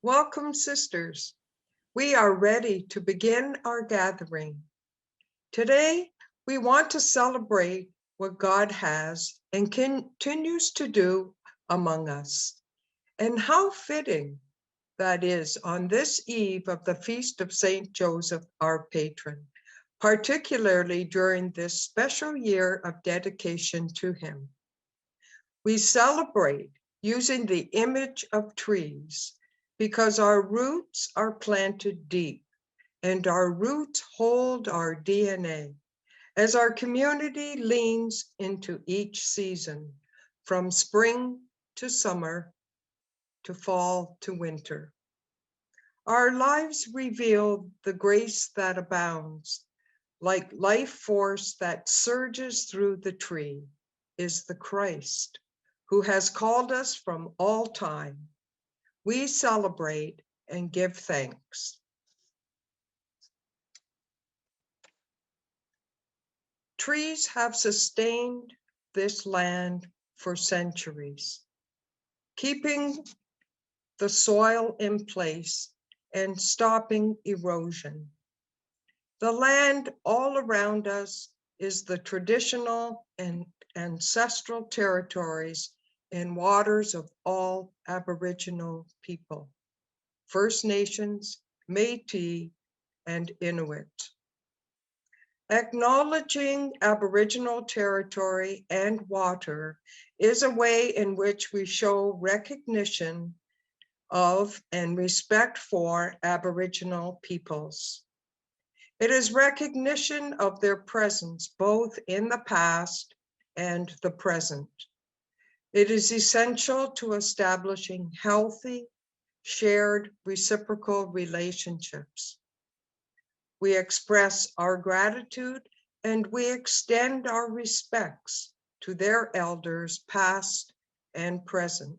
Welcome, sisters. We are ready to begin our gathering. Today, we want to celebrate what God has and continues to do among us. And how fitting that is on this eve of the feast of Saint Joseph, our patron, particularly during this special year of dedication to him. We celebrate using the image of trees because our roots are planted deep and our roots hold our DNA as our community leans into each season, from spring to summer to fall to winter. Our lives reveal the grace that abounds, like life force that surges through the tree, is the Christ, who has called us from all time. We celebrate and give thanks. Trees have sustained this land for centuries, keeping the soil in place and stopping erosion. The land all around us is the traditional and ancestral territories and waters of all Aboriginal people, First Nations, Métis, and Inuit. Acknowledging Aboriginal territory and water is a way in which we show recognition of and respect for Aboriginal peoples. It is recognition of their presence both in the past and the present. It is essential to establishing healthy, shared, reciprocal relationships. We express our gratitude and we extend our respects to their elders, past and present.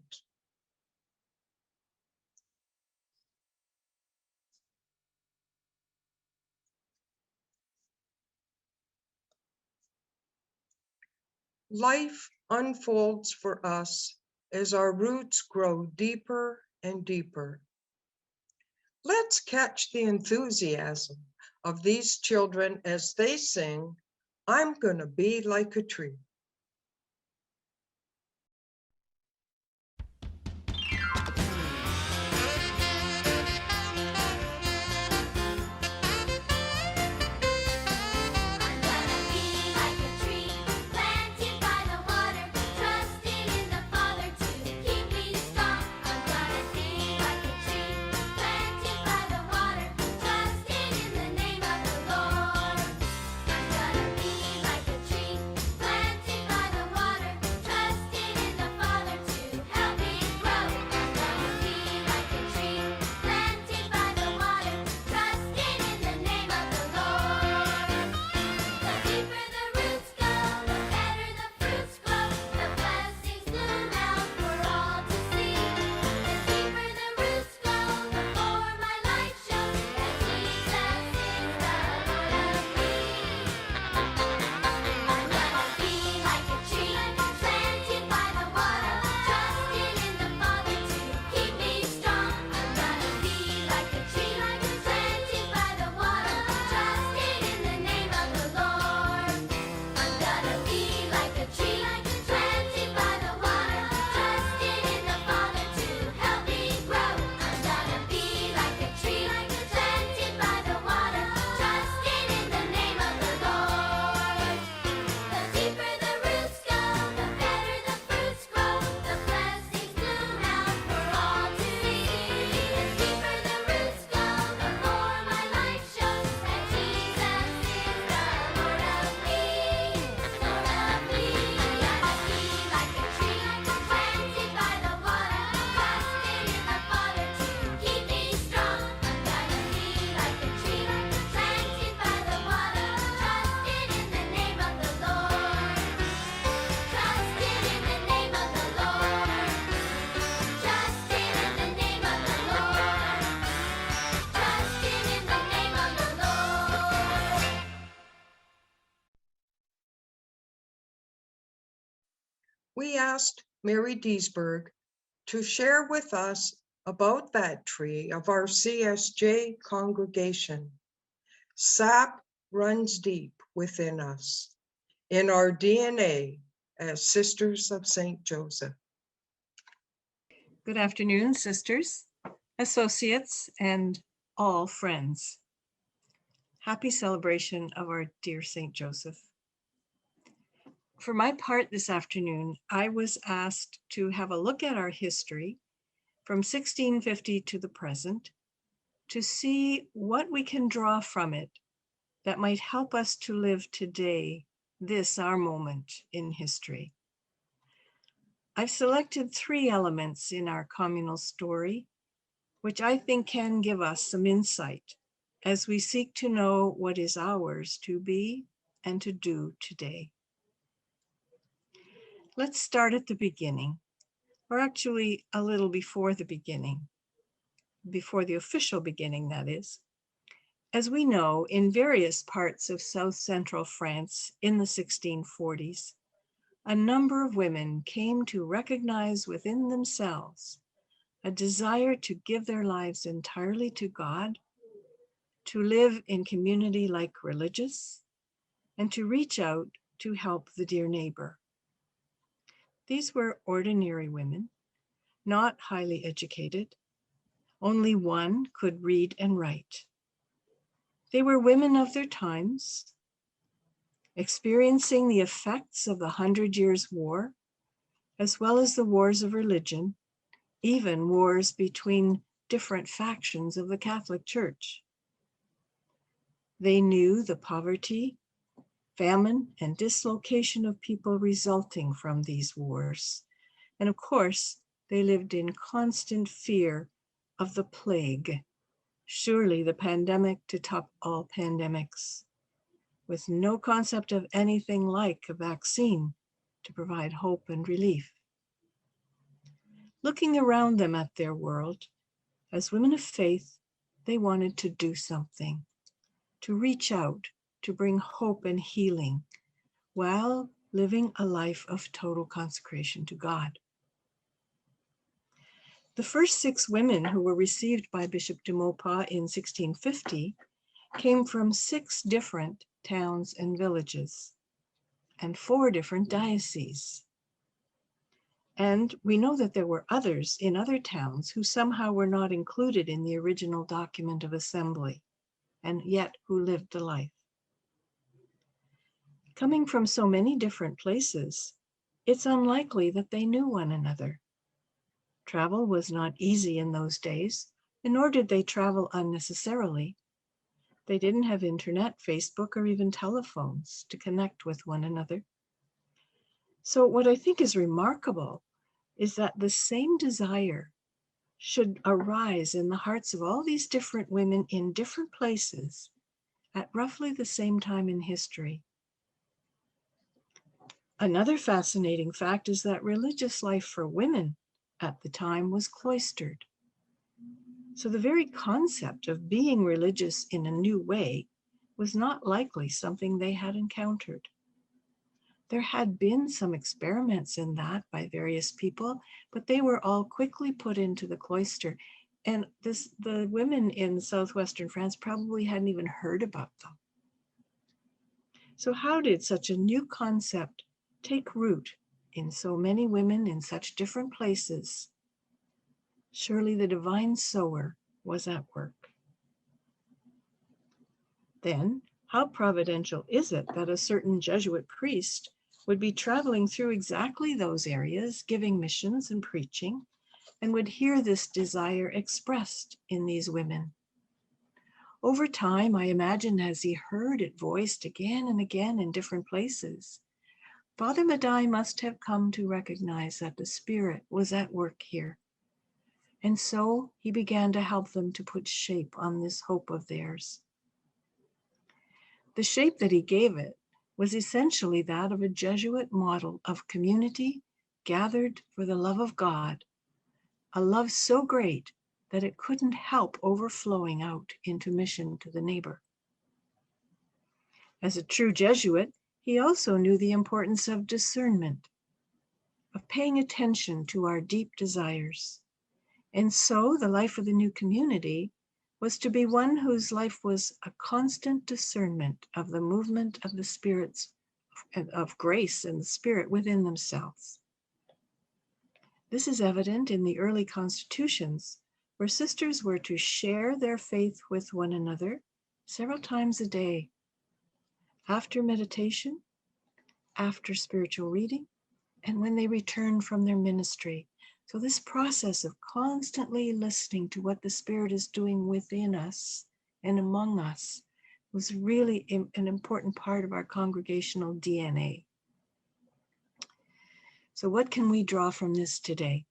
Life unfolds for us as our roots grow deeper and deeper. Let's catch the enthusiasm of these children as they sing, "I'm gonna be like a tree." We asked Mary Deesberg to share with us about that tree of our CSJ congregation. Sap runs deep within us, in our DNA as Sisters of St. Joseph. Good afternoon, sisters, associates, and all friends. Happy celebration of our dear St. Joseph. For my part this afternoon, I was asked to have a look at our history from 1650 to the present to see what we can draw from it that might help us to live today, this our moment in history. I've selected 3 elements in our communal story, which I think can give us some insight as we seek to know what is ours to be and to do today. Let's start at the beginning, or actually a little before the beginning, before the official beginning, that is. As we know, in various parts of South Central France in the 1640s, a number of women came to recognize within themselves a desire to give their lives entirely to God, to live in community like religious, and to reach out to help the dear neighbor. These were ordinary women, not highly educated. Only one could read and write. They were women of their times, experiencing the effects of the 100 Years' War, as well as the wars of religion, even wars between different factions of the Catholic Church. They knew the poverty, famine, and dislocation of people resulting from these wars. And of course, they lived in constant fear of the plague, surely the pandemic to top all pandemics, with no concept of anything like a vaccine to provide hope and relief. Looking around them at their world, as women of faith, they wanted to do something, to reach out, to bring hope and healing, while living a life of total consecration to God. The first 6 women who were received by Bishop de Maupas in 1650 came from 6 different towns and villages and 4 different dioceses. And we know that there were others in other towns who somehow were not included in the original document of assembly, and yet who lived the life. Coming from so many different places, it's unlikely that they knew one another. Travel was not easy in those days, and nor did they travel unnecessarily. They didn't have internet, Facebook, or even telephones to connect with one another. So what I think is remarkable is that the same desire should arise in the hearts of all these different women in different places at roughly the same time in history. Another fascinating fact is that religious life for women at the time was cloistered. So the very concept of being religious in a new way was not likely something they had encountered. There had been some experiments in that by various people, but they were all quickly put into the cloister. And the women in southwestern France probably hadn't even heard about them. So how did such a new concept take root in so many women in such different places? Surely the divine sower was at work. Then, how providential is it that a certain Jesuit priest would be traveling through exactly those areas, giving missions and preaching, and would hear this desire expressed in these women? Over time, I imagine, as he heard it voiced again and again in different places, Father Madai must have come to recognize that the Spirit was at work here. And so he began to help them to put shape on this hope of theirs. The shape that he gave it was essentially that of a Jesuit model of community gathered for the love of God, a love so great that it couldn't help overflowing out into mission to the neighbor. As a true Jesuit, he also knew the importance of discernment, of paying attention to our deep desires, And so the life of the new community was to be one whose life was a constant discernment of the movement of the spirits of grace and the spirit within themselves. This is evident in the early constitutions, where sisters were to share their faith with one another several times a day, after meditation, after spiritual reading, and when they returned from their ministry. So this process of constantly listening to what the Spirit is doing within us and among us was really an important part of our congregational DNA. So what can we draw from this today?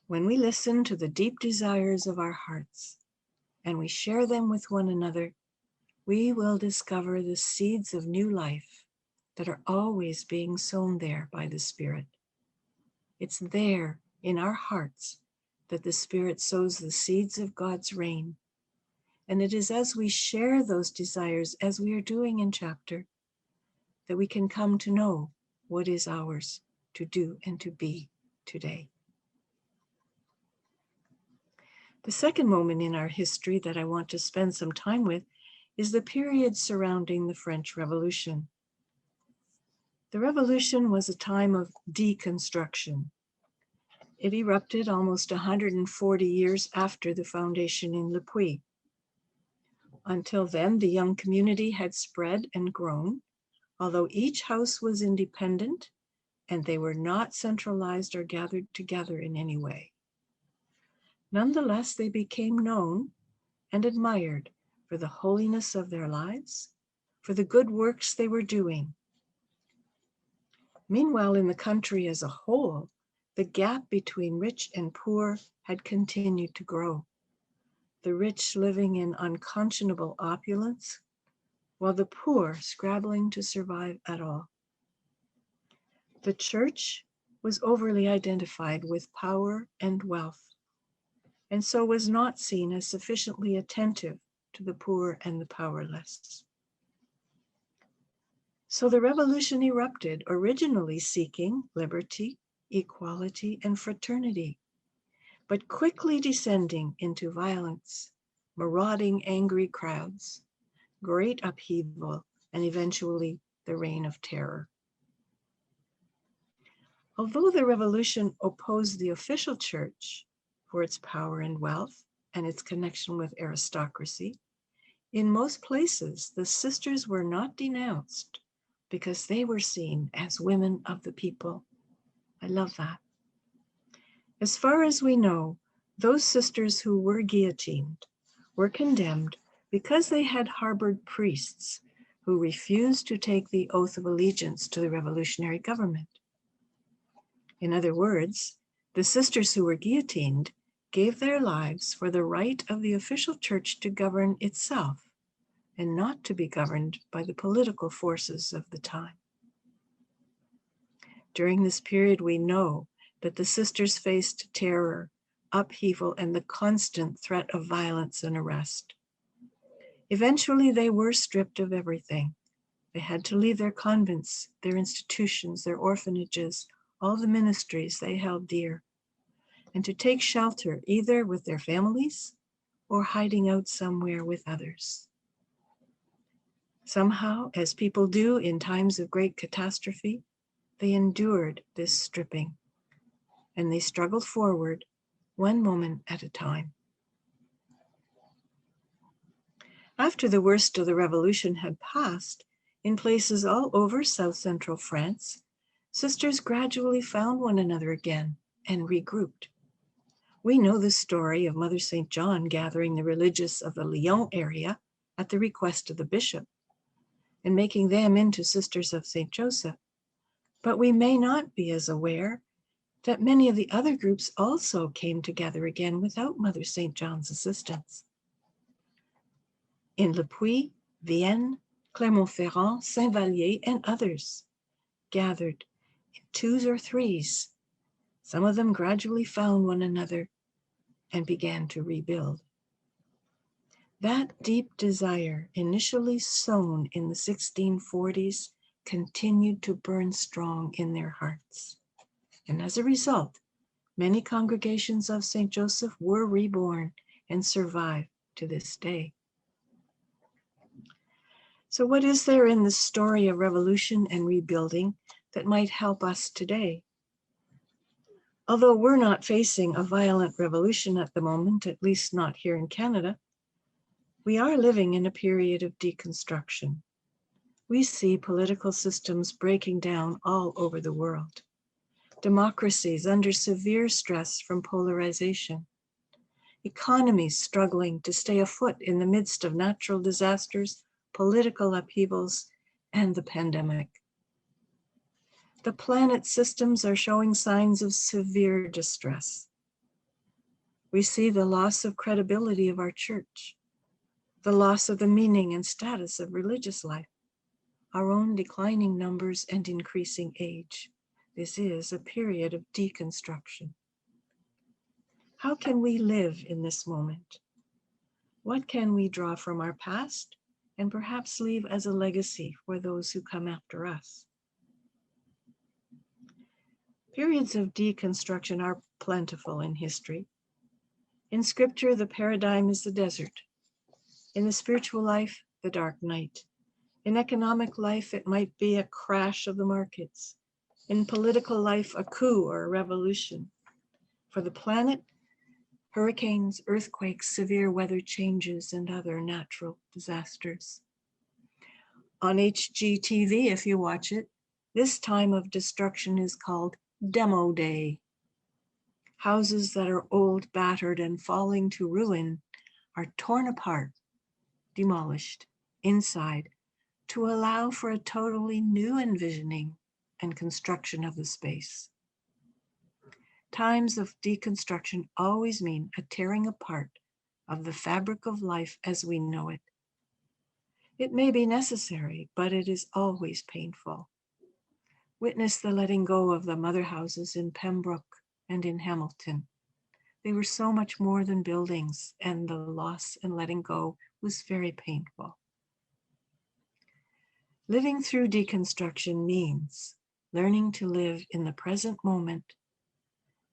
When we listen to the deep desires of our hearts and we share them with one another, we will discover the seeds of new life that are always being sown there by the Spirit. It's there in our hearts that the Spirit sows the seeds of God's reign. And it is as we share those desires, as we are doing in chapter, that we can come to know what is ours to do and to be today. The second moment in our history that I want to spend some time with is the period surrounding the French Revolution. The Revolution was a time of deconstruction. It erupted almost 140 years after the foundation in Le Puy. Until then, the young community had spread and grown, although each house was independent and they were not centralized or gathered together in any way. Nonetheless, they became known and admired for the holiness of their lives, for the good works they were doing. Meanwhile, in the country as a whole, the gap between rich and poor had continued to grow, the rich living in unconscionable opulence, while the poor scrabbling to survive at all. The church was overly identified with power and wealth, and so was not seen as sufficiently attentive to the poor and the powerless. So the revolution erupted, originally seeking liberty, equality, and fraternity, but quickly descending into violence, marauding angry crowds, great upheaval, and eventually the reign of terror. Although the revolution opposed the official church for its power and wealth and its connection with aristocracy, in most places the sisters were not denounced because they were seen as women of the people. I love that. As far as we know, those sisters who were guillotined were condemned because they had harbored priests who refused to take the oath of allegiance to the revolutionary government. In other words, the sisters who were guillotined gave their lives for the right of the official church to govern itself and not to be governed by the political forces of the time. During this period, we know that the sisters faced terror, upheaval, and the constant threat of violence and arrest. Eventually, they were stripped of everything. They had to leave their convents, their institutions, their orphanages, all the ministries they held dear, and to take shelter either with their families or hiding out somewhere with others. Somehow, as people do in times of great catastrophe, they endured this stripping, and they struggled forward one moment at a time. After the worst of the revolution had passed, in places all over South Central France, sisters gradually found one another again and regrouped. We know the story of Mother St. John gathering the religious of the Lyon area at the request of the bishop and making them into Sisters of St. Joseph. But we may not be as aware that many of the other groups also came together again without Mother St. John's assistance. In Le Puy, Vienne, Clermont-Ferrand, Saint-Vallier, and others gathered in twos or threes. Some of them gradually found one another and began to rebuild. That deep desire, initially sown in the 1640s, continued to burn strong in their hearts. And as a result, Many congregations of St. Joseph were reborn and survive to this day. So what is there in the story of revolution and rebuilding that might help us today? Although we're not facing a violent revolution at the moment, at least not here in Canada, we are living in a period of deconstruction. We see political systems breaking down all over the world. Democracies under severe stress from polarization. Economies struggling to stay afloat in the midst of natural disasters, political upheavals, and the pandemic. The planet systems are showing signs of severe distress. We see the loss of credibility of our church, the loss of the meaning and status of religious life, our own declining numbers and increasing age. This is a period of deconstruction. How can we live in this moment? What can we draw from our past and perhaps leave as a legacy for those who come after us? Periods of deconstruction are plentiful in history. In scripture, the paradigm is the desert. In the spiritual life, the dark night. In economic life, it might be a crash of the markets. In political life, a coup or a revolution. For the planet, hurricanes, earthquakes, severe weather changes, and other natural disasters. On HGTV, if you watch it, this time of destruction is called Demo Day. Houses that are old, battered, and falling to ruin are torn apart, demolished, inside, to allow for a totally new envisioning and construction of the space. Times of deconstruction always mean a tearing apart of the fabric of life as we know it. It may be necessary, but it is always painful. Witness the letting go of the mother houses in Pembroke and in Hamilton. They were so much more than buildings, and the loss and letting go was very painful. Living through deconstruction means learning to live in the present moment,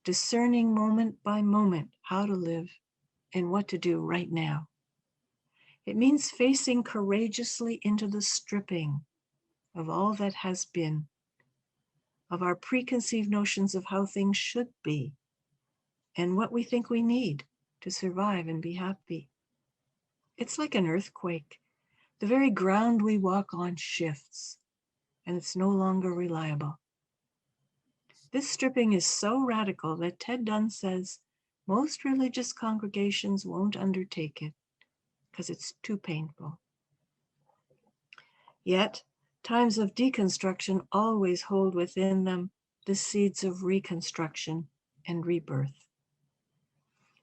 discerning moment by moment how to live and what to do right now. It means facing courageously into the stripping of all that has been, of our preconceived notions of how things should be, and what we think we need to survive and be happy. It's like an earthquake. The very ground we walk on shifts, and it's no longer reliable. This stripping is so radical that Ted Dunn says most religious congregations won't undertake it because it's too painful. Yet, times of deconstruction always hold within them the seeds of reconstruction and rebirth.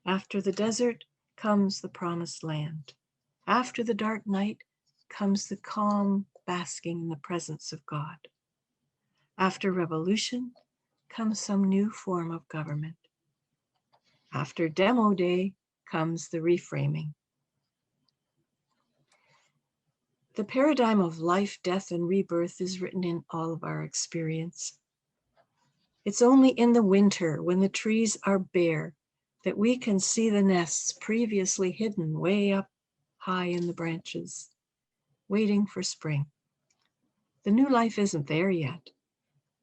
After the desert comes the promised land. After the dark night comes the calm basking in the presence of God. After revolution comes some new form of government. After Demo Day comes the reframing. The paradigm of life, death, and rebirth is written in all of our experience. It's only in the winter, when the trees are bare, that we can see the nests previously hidden way up high in the branches, waiting for spring. The new life isn't there yet,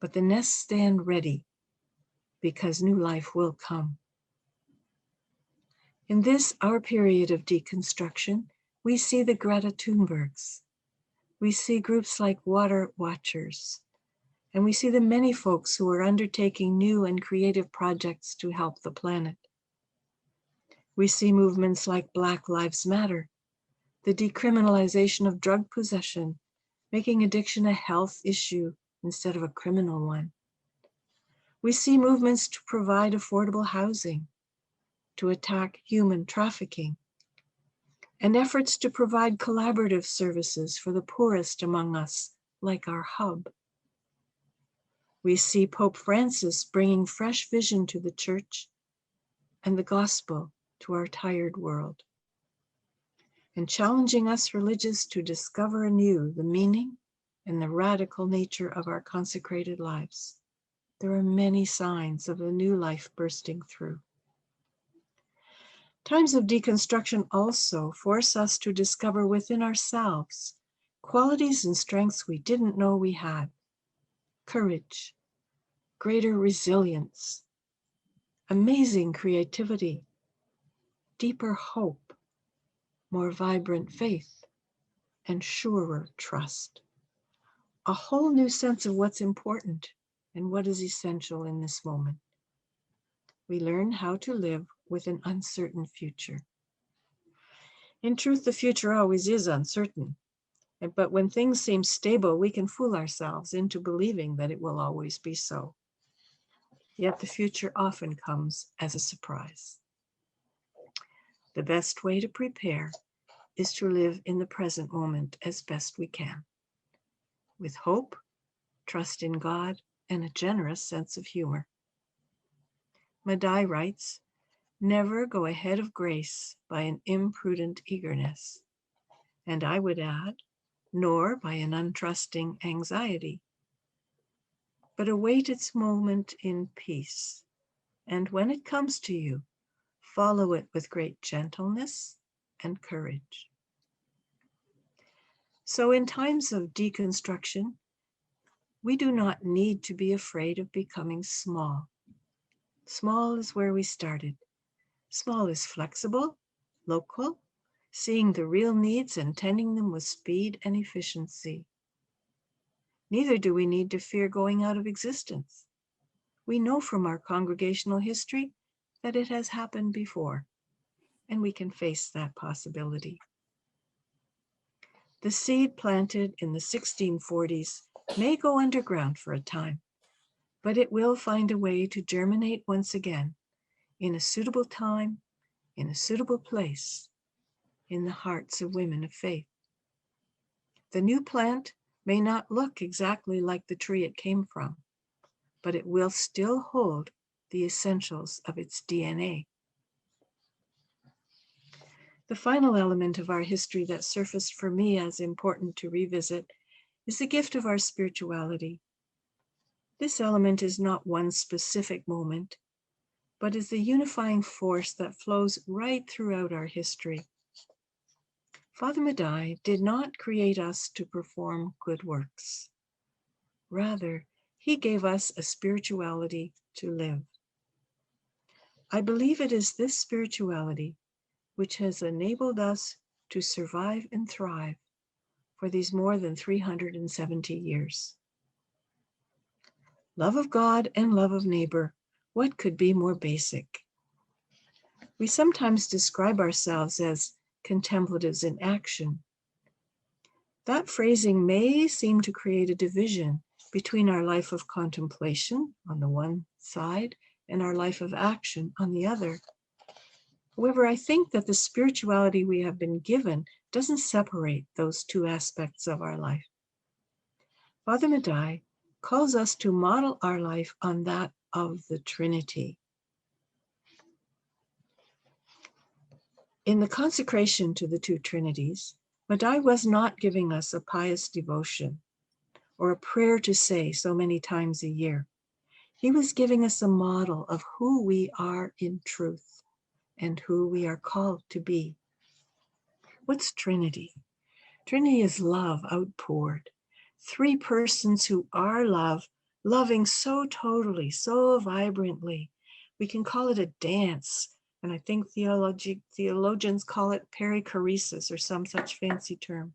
but the nests stand ready because new life will come. In this, our period of deconstruction, we see the Greta Thunbergs. We see groups like Water Watchers, and we see the many folks who are undertaking new and creative projects to help the planet. We see movements like Black Lives Matter, the decriminalization of drug possession, making addiction a health issue instead of a criminal one. We see movements to provide affordable housing, to attack human trafficking, and efforts to provide collaborative services for the poorest among us, like our hub. We see Pope Francis bringing fresh vision to the church and the gospel to our tired world, and challenging us religious to discover anew the meaning and the radical nature of our consecrated lives. there are many signs of a new life bursting through. Times of deconstruction also force us to discover within ourselves qualities and strengths we didn't know we had. Courage, greater resilience, amazing creativity, deeper hope, more vibrant faith, and surer trust. A whole new sense of what's important and what is essential in this moment. We learn how to live with an uncertain future. In truth, the future always is uncertain, but when things seem stable, we can fool ourselves into believing that it will always be so. Yet the future often comes as a surprise. The best way to prepare is to live in the present moment as best we can, with hope, trust in God, and a generous sense of humor. Madai writes, "Never go ahead of grace by an imprudent eagerness." And I would add, nor by an untrusting anxiety, but await its moment in peace. And when it comes to you, follow it with great gentleness and courage. So in times of deconstruction, we do not need to be afraid of becoming small. Small is where we started. Small is flexible, local, seeing the real needs and tending them with speed and efficiency. Neither do we need to fear going out of existence. We know from our congregational history that it has happened before, and we can face that possibility. The seed planted in the 1640s may go underground for a time, but it will find a way to germinate once again in a suitable time, in a suitable place, in the hearts of women of faith. The new plant may not look exactly like the tree it came from, but it will still hold the essentials of its DNA. The final element of our history that surfaced for me as important to revisit is the gift of our spirituality. This element is not one specific moment, but is the unifying force that flows right throughout our history. Father Madai did not create us to perform good works. Rather, he gave us a spirituality to live. I believe it is this spirituality which has enabled us to survive and thrive for these more than 370 years. Love of God and love of neighbor, what could be more basic? We sometimes describe ourselves as contemplatives in action. That phrasing may seem to create a division between our life of contemplation on the one side and our life of action on the other. However, I think that the spirituality we have been given doesn't separate those two aspects of our life. Father Madai calls us to model our life on that of the Trinity. In the consecration to the two Trinities, Madai was not giving us a pious devotion or a prayer to say so many times a year. He was giving us a model of who we are in truth and who we are called to be. What's Trinity? Trinity is love outpoured. Three persons who are love, loving so totally, so vibrantly. We can call it a dance, and I think theologians call it perichoresis or some such fancy term.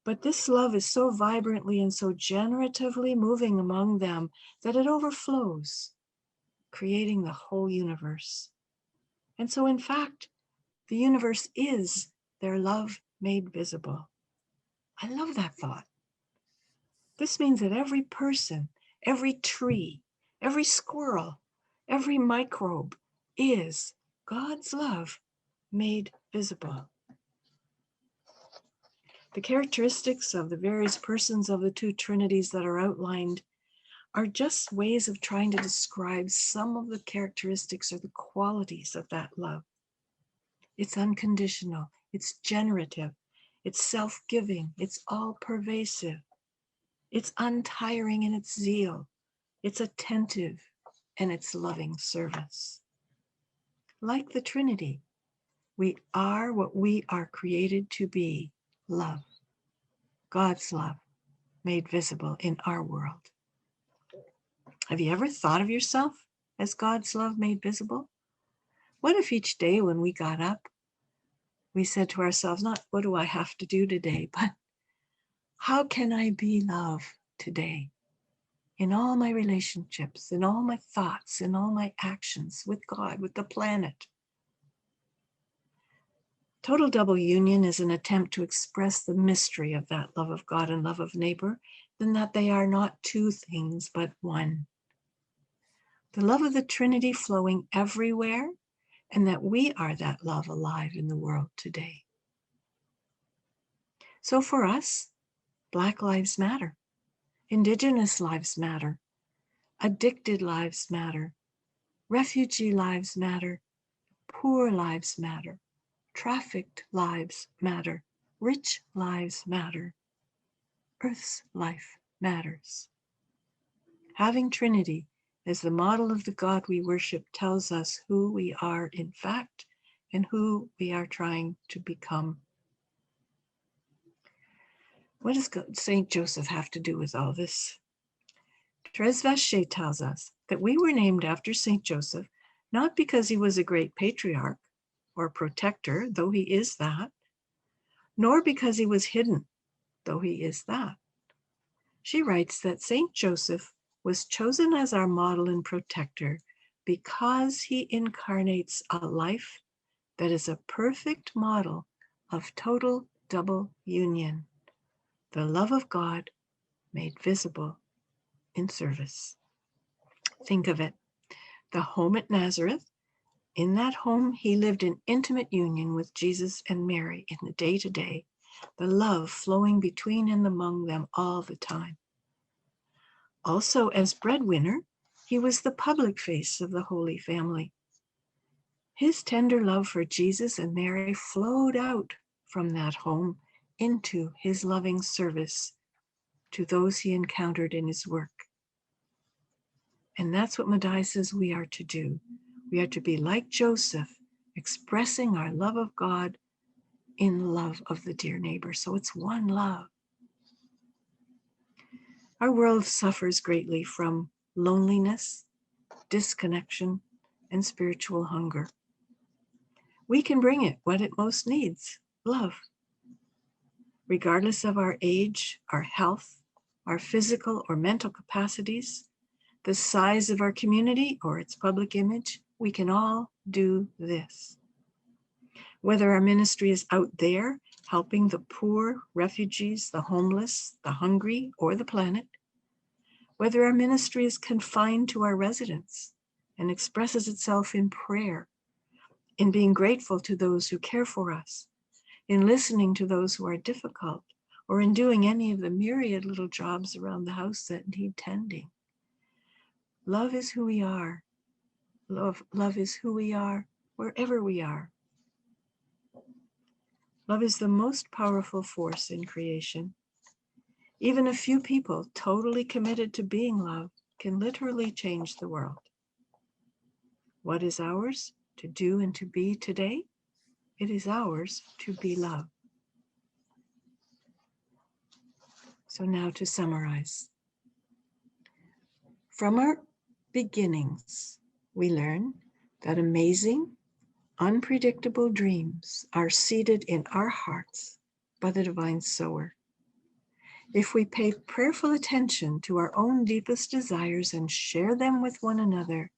But this love is so vibrantly and so generatively moving among them that it overflows, creating the whole universe. And so, in fact, the universe is their love made visible. I love that thought. This means that every person, every tree, every squirrel, every microbe is God's love made visible. The characteristics of the various persons of the two Trinities that are outlined are just ways of trying to describe some of the characteristics or the qualities of that love. It's unconditional, it's generative, it's self-giving, it's all-pervasive. It's untiring in its zeal, It's attentive and it's loving service. Like the Trinity, we are what we are created to be, love. God's love made visible in our world. Have you ever thought of yourself as God's love made visible? What if each day when we got up, we said to ourselves, not what do I have to do today, but how can I be love today? In all my relationships, in all my thoughts, in all my actions with God, with the planet. Total double union is an attempt to express the mystery of that love of God and love of neighbor, and that they are not two things, but one. The love of the Trinity flowing everywhere, and that we are that love alive in the world today. So for us, Black lives matter, Indigenous lives matter, addicted lives matter, refugee lives matter, poor lives matter, trafficked lives matter, rich lives matter, Earth's life matters. Having Trinity as the model of the God we worship tells us who we are in fact and who we are trying to become. What does St. Joseph have to do with all this? Therese Vacher tells us that we were named after St. Joseph not because he was a great patriarch or protector, though he is that, nor because he was hidden, though he is that. She writes that St. Joseph was chosen as our model and protector because he incarnates a life that is a perfect model of total double union, the love of God made visible in service. Think of it. The home at Nazareth, in that home, he lived in intimate union with Jesus and Mary in the day-to-day, the love flowing between and among them all the time. Also, as breadwinner, he was the public face of the Holy Family. His tender love for Jesus and Mary flowed out from that home into his loving service to those he encountered in his work. And that's what Madai says we are to do. We are to be like Joseph, expressing our love of God in love of the dear neighbor. So it's one love. Our world suffers greatly from loneliness, disconnection, and spiritual hunger. We can bring it what it most needs, love. Regardless of our age, our health, our physical or mental capacities, the size of our community or its public image, we can all do this. Whether our ministry is out there helping the poor, refugees, the homeless, the hungry, or the planet, whether our ministry is confined to our residence and expresses itself in prayer, in being grateful to those who care for us, in listening to those who are difficult, or in doing any of the myriad little jobs around the house that need tending. Love is who we are. Love is who we are wherever we are. Love is the most powerful force in creation. Even a few people totally committed to being love can literally change the world. What is ours to do and to be today? It is ours to be love. So now to summarize. From our beginnings, we learn that amazing, unpredictable dreams are seeded in our hearts by the divine sower. If we pay prayerful attention to our own deepest desires and share them with one another,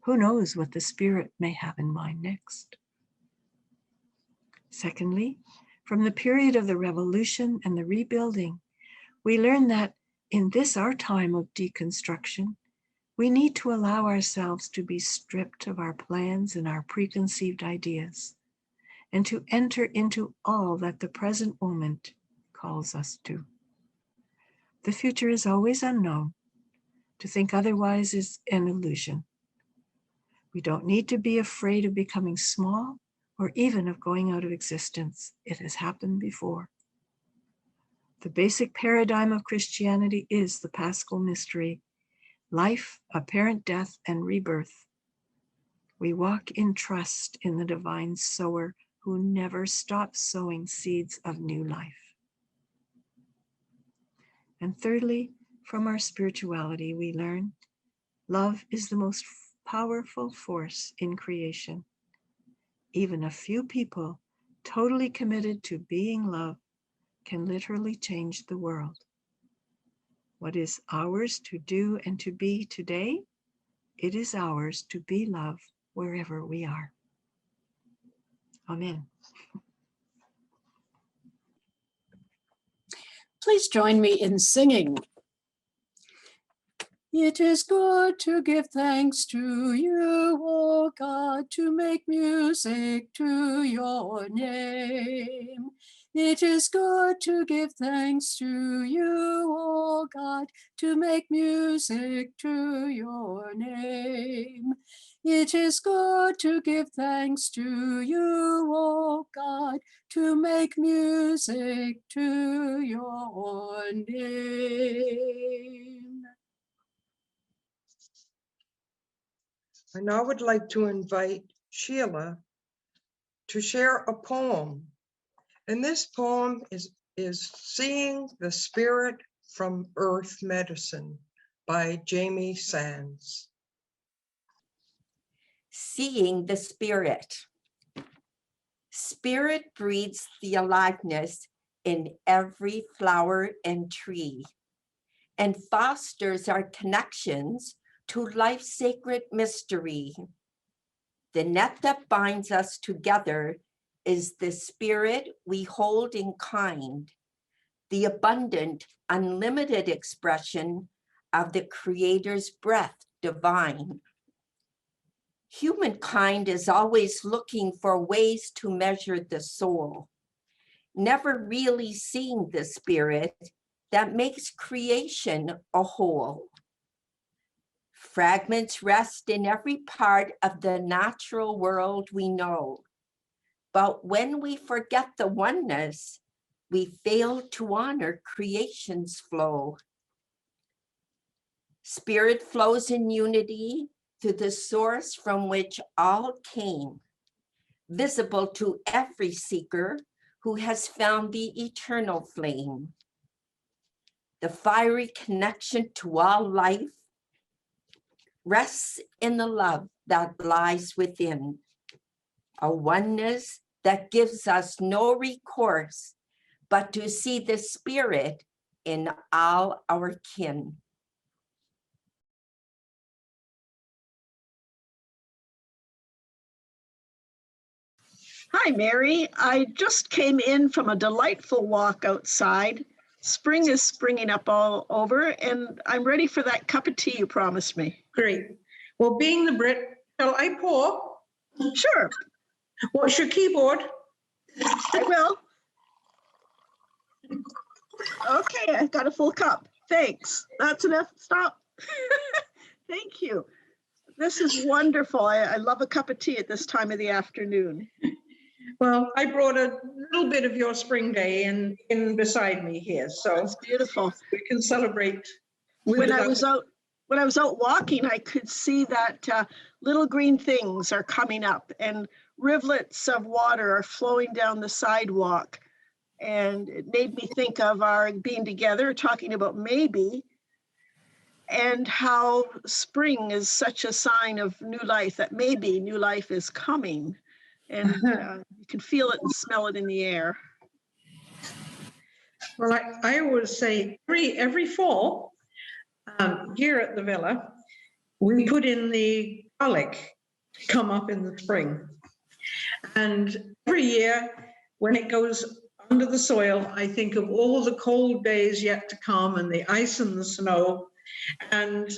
who knows what the Spirit may have in mind next? Secondly, from the period of the revolution and the rebuilding, we learn that in this our time of deconstruction, we need to allow ourselves to be stripped of our plans and our preconceived ideas, and to enter into all that the present moment calls us to. The future is always unknown. To think otherwise is an illusion. We don't need to be afraid of becoming small or even of going out of existence. It has happened before. The basic paradigm of Christianity is the Paschal mystery, life, apparent death, and rebirth. We walk in trust in the divine sower who never stops sowing seeds of new life. And thirdly, from our spirituality, we learn love is the most powerful force in creation. Even a few people totally committed to being love can literally change the world. What is ours to do and to be today? It is ours to be love wherever we are. Amen. Please join me in singing. It is good to give thanks to you, O God, to make music to your name. It is good to give thanks to you, O God, to make music to your name. It is good to give thanks to you, O God, to make music to your name. I now would like to invite Sheila to share a poem. And this poem is Seeing the Spirit from Earth Medicine by Jamie Sands. Seeing the Spirit. Spirit breathes the aliveness in every flower and tree and fosters our connections to life's sacred mystery. The net that binds us together is the spirit we hold in kind, the abundant, unlimited expression of the Creator's breath divine. Humankind is always looking for ways to measure the soul, never really seeing the spirit that makes creation a whole. Fragments rest in every part of the natural world we know. But when we forget the oneness, we fail to honor creation's flow. Spirit flows in unity to the source from which all came, visible to every seeker who has found the eternal flame. The fiery connection to all life rests in the love that lies within, a oneness that gives us no recourse but to see the spirit in all our kin. Hi, Mary. I just came in from a delightful walk outside. Spring is springing up all over, and I'm ready for that cup of tea you promised me. Great. Well, being the Brit, shall I pour? Sure, What's your keyboard? I will. Okay, I've got a full cup. Thanks. That's enough. Stop. Thank you. This is wonderful. I love a cup of tea at this time of the afternoon. Well, I brought a little bit of your spring day in beside me here, so That's beautiful. we can celebrate. When I was out walking, I could see that little green things are coming up and rivulets of water are flowing down the sidewalk. And it made me think of our being together, talking about maybe, and how spring is such a sign of new life, that maybe new life is coming. And you can feel it and smell it in the air. Well, I always say every fall here at the villa, we put in the garlic to come up in the spring. And every year when it goes under the soil, I think of all the cold days yet to come and the ice and the snow. And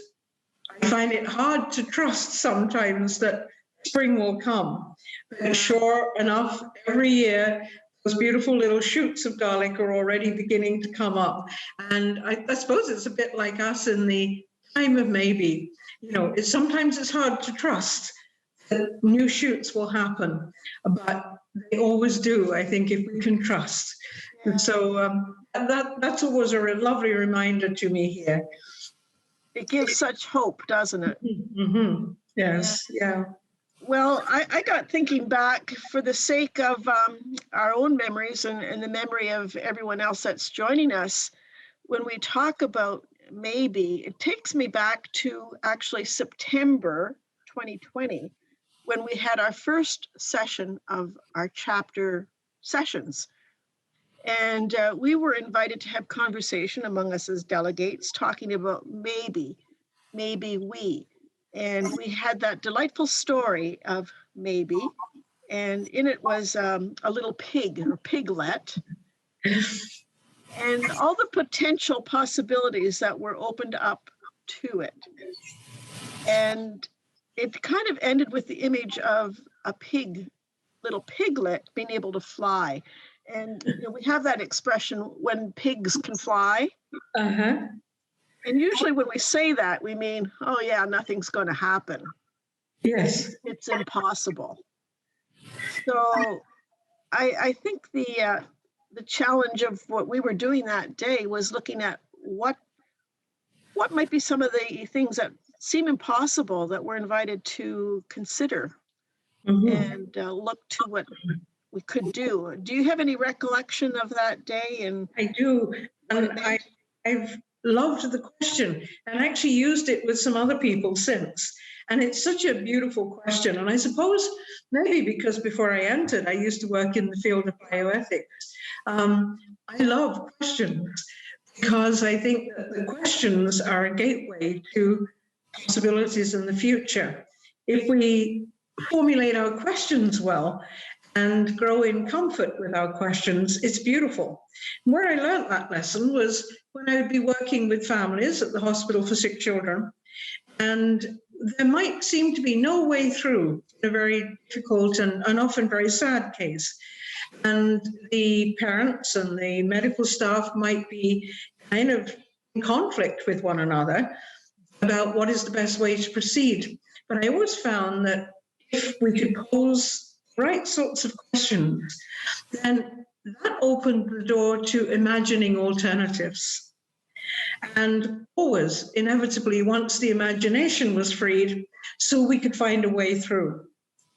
I find it hard to trust sometimes that spring will come. But sure enough, every year, those beautiful little shoots of garlic are already beginning to come up. And I suppose it's a bit like us in the time of maybe. You know, sometimes it's hard to trust that new shoots will happen, but they always do, I think, if we can trust. And so that's always a lovely reminder to me here. It gives such hope, doesn't it? Mhm. Yes, yeah. Well, I got thinking back for the sake of our own memories and the memory of everyone else that's joining us. When we talk about maybe, it takes me back to actually September 2020, when we had our first session of our chapter sessions. And we were invited to have conversation among us as delegates, talking about maybe we. And we had that delightful story of maybe, and in it was a little pig or piglet, and all the potential possibilities that were opened up to it. And it kind of ended with the image of a pig, little piglet being able to fly. And we have that expression, when pigs can fly. Uh-huh. And usually when we say that, we mean, oh yeah, nothing's going to happen. Yes. It's impossible. So I think the challenge of what we were doing that day was looking at what might be some of the things that seem impossible that we're invited to consider and look to what we could do. Do you have any recollection of that day? And I do. what And it meant? I've loved the question and actually used it with some other people since. And it's such a beautiful question. And I suppose maybe because before I entered, I used to work in the field of bioethics. I love questions because I think that the questions are a gateway to possibilities in the future. If we formulate our questions well and grow in comfort with our questions, it's beautiful. Where I learned that lesson was when I would be working with families at the hospital for sick children, and there might seem to be no way through a very difficult and often very sad case. And the parents and the medical staff might be kind of in conflict with one another about what is the best way to proceed. But I always found that if we could pose the right sorts of questions, then that opened the door to imagining alternatives. And always, inevitably, once the imagination was freed, so we could find a way through.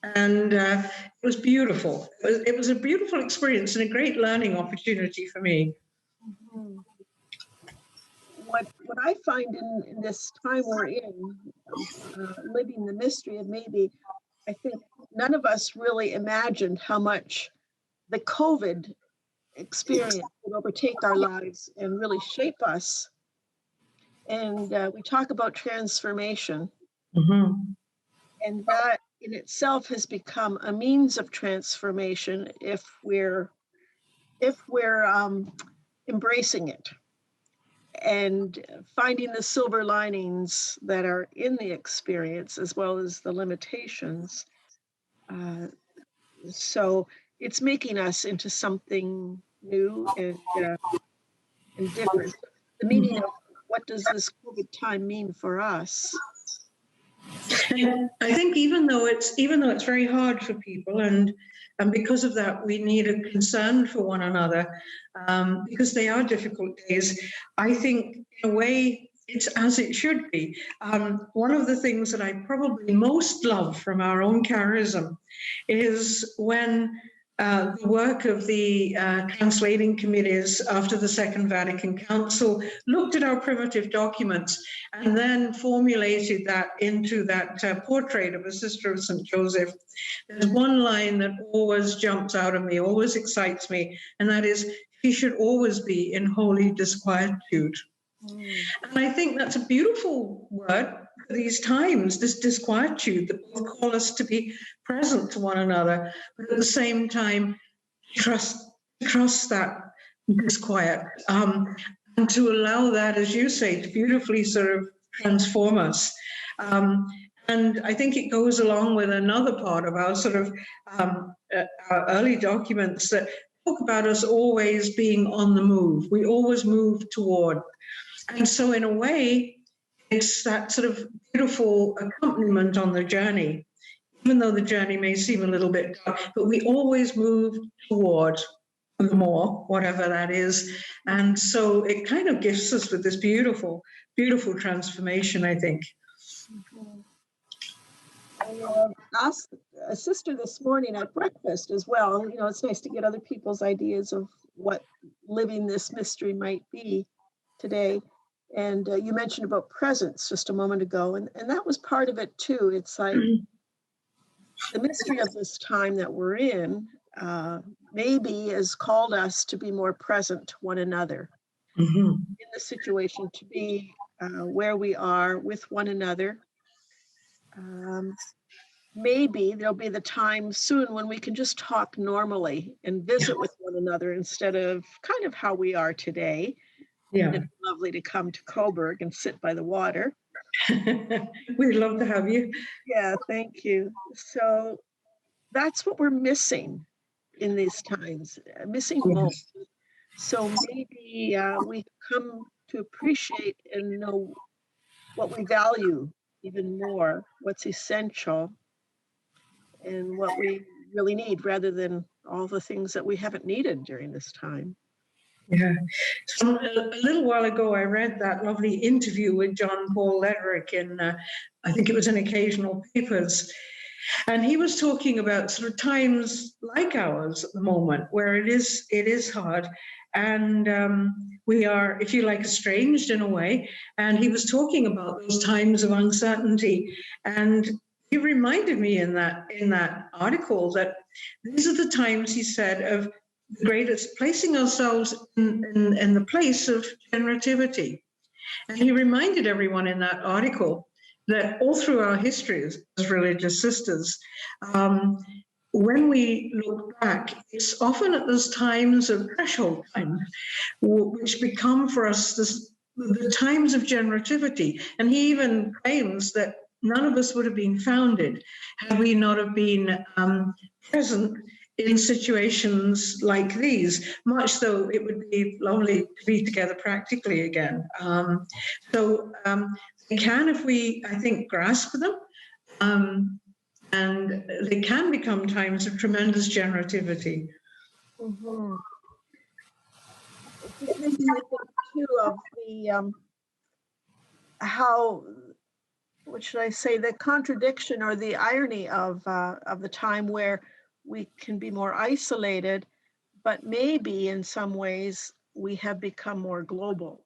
And it was beautiful. It was a beautiful experience and a great learning opportunity for me. What I find in this time we're in, living the mystery of maybe, I think none of us really imagined how much the COVID experience would overtake our lives and really shape us. And we talk about transformation, and that in itself has become a means of transformation if we're embracing it and finding the silver linings that are in the experience as well as the limitations. So it's making us into something new and different. The meaning of what does this COVID time mean for us? And I think even though it's very hard for people, and because of that we need a concern for one another, because they are difficult days. I think in a way it's as it should be. One of the things that I probably most love from our own charism is when the work of the translating committees after the Second Vatican Council looked at our primitive documents and then formulated that into that portrait of a sister of St. Joseph. There's one line that always jumps out at me, always excites me, and that is, "She should always be in holy disquietude." And I think that's a beautiful word for these times, this disquietude that both call us to be present to one another, but at the same time, trust that disquiet, and to allow that, as you say, to beautifully sort of transform us. And I think it goes along with another part of our sort of our early documents that talk about us always being on the move. We always move toward. And so in a way, it's that sort of beautiful accompaniment on the journey, even though the journey may seem a little bit dark, but we always move toward the more, whatever that is. And so it kind of gifts us with this beautiful beautiful transformation, I think. I asked a sister this morning at breakfast as well. You know, it's nice to get other people's ideas of what living this mystery might be today. And you mentioned about presence just a moment ago, and that was part of it too. It's like the mystery of this time that we're in maybe has called us to be more present to one another in the situation, to be where we are with one another. Maybe there'll be the time soon when we can just talk normally and visit with one another instead of kind of how we are today. Yeah. It's lovely to come to Coburg and sit by the water. We'd love to have you. Yeah, thank you. So that's what we're missing in these times, missing most. So maybe we come to appreciate and know what we value even more, what's essential, and what we really need, rather than all the things that we haven't needed during this time. Yeah. So a little while ago, I read that lovely interview with John Paul Lederich in, I think it was in Occasional Papers. And he was talking about sort of times like ours at the moment, where it is hard. And we are, if you like, estranged in a way. And he was talking about those times of uncertainty. And he reminded me in that article that these are the times, he said, of the greatest, placing ourselves in the place of generativity. And he reminded everyone in that article that all through our history as religious sisters, when we look back, it's often at those times of threshold time, which become for us the times of generativity. And he even claims that none of us would have been founded had we not have been present in situations like these, much though it would be lovely to be together practically again. They can, if we, I think, grasp them, and they can become times of tremendous generativity. Mm-hmm. It just makes me think too of the how, what should I say, the contradiction or the irony of the time where we can be more isolated, but maybe in some ways we have become more global.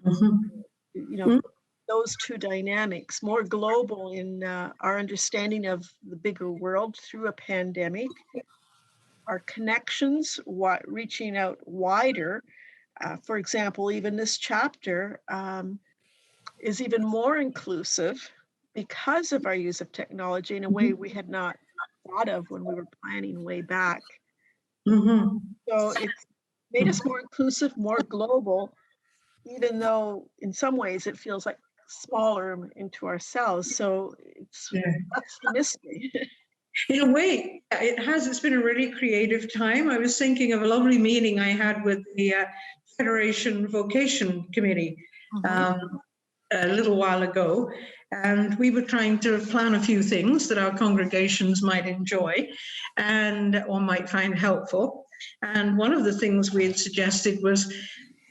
You know, those two dynamics, more global in our understanding of the bigger world through a pandemic, our connections, reaching out wider. For example, even this chapter is even more inclusive because of our use of technology in a way we had not thought of when we were planning way back. So it's made us more inclusive, more global, even though in some ways it feels like smaller into ourselves. So that's the mystery. In a way, it has. It's been a really creative time. I was thinking of a lovely meeting I had with the Federation Vocation Committee a little while ago, and we were trying to plan a few things that our congregations might enjoy and or might find helpful. And one of the things we had suggested was,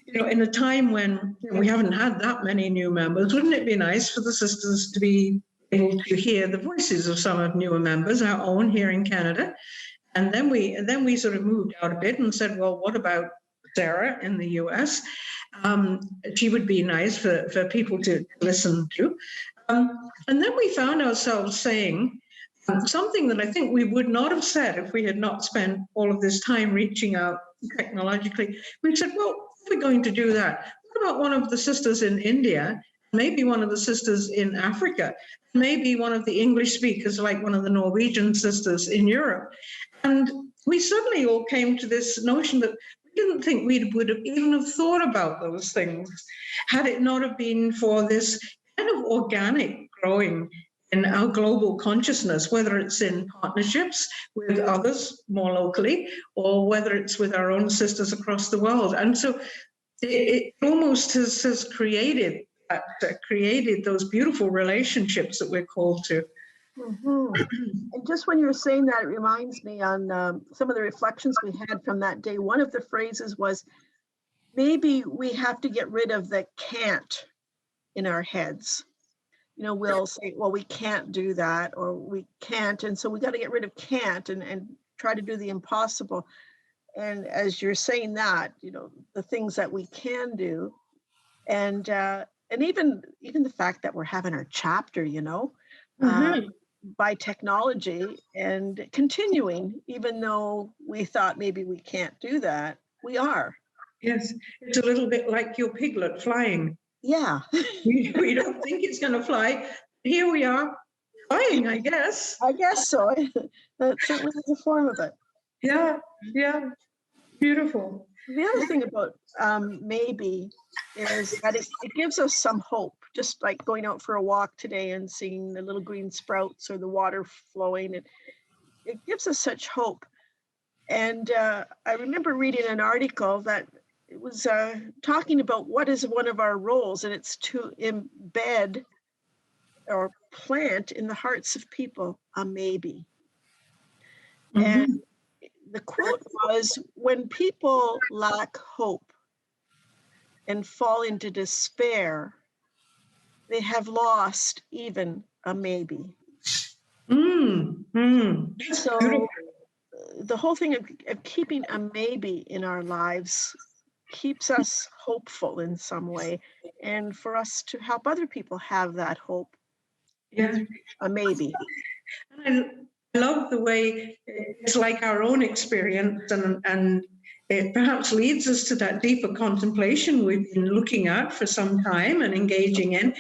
you know, in a time when we haven't had that many new members, wouldn't it be nice for the sisters to be able to hear the voices of some of newer members, our own here in Canada? And then we sort of moved out a bit and said, well, what about Sarah in the US? She would be nice for people to listen to. And then we found ourselves saying something that I think we would not have said if we had not spent all of this time reaching out technologically. We said, well, if we're going to do that, what about one of the sisters in India, maybe one of the sisters in Africa, maybe one of the English speakers, like one of the Norwegian sisters in Europe? And we suddenly all came to this notion that we didn't think we would have even have thought about those things had it not have been for this kind of organic growing in our global consciousness, whether it's in partnerships with others more locally, or whether it's with our own sisters across the world. And so it almost has created those beautiful relationships that we're called to. And just when you were saying that, it reminds me on some of the reflections we had from that day. One of the phrases was, maybe we have to get rid of the can't in our heads. We'll say, well, we can't do that, or we can't. And so we got to get rid of can't and try to do the impossible. And as you're saying that, the things that we can do, and even the fact that we're having our chapter, by technology and continuing, even though we thought maybe we can't do that, we are. Yes, it's a little bit like your piglet flying. Yeah. We don't think it's going to fly. Here we are, flying, I guess. I guess so. That certainly is a form of it. Yeah, beautiful. The other thing about maybe is that it gives us some hope, just like going out for a walk today and seeing the little green sprouts or the water flowing. It gives us such hope. And I remember reading an article that it was talking about what is one of our roles, and it's to embed or plant in the hearts of people a maybe. And the quote was, when people lack hope and fall into despair, they have lost even a maybe. So beautiful. The whole thing of keeping a maybe in our lives keeps us hopeful in some way, and for us to help other people have that hope. Yeah, a maybe. And I love the way it's like our own experience, and it perhaps leads us to that deeper contemplation we've been looking at for some time and engaging in.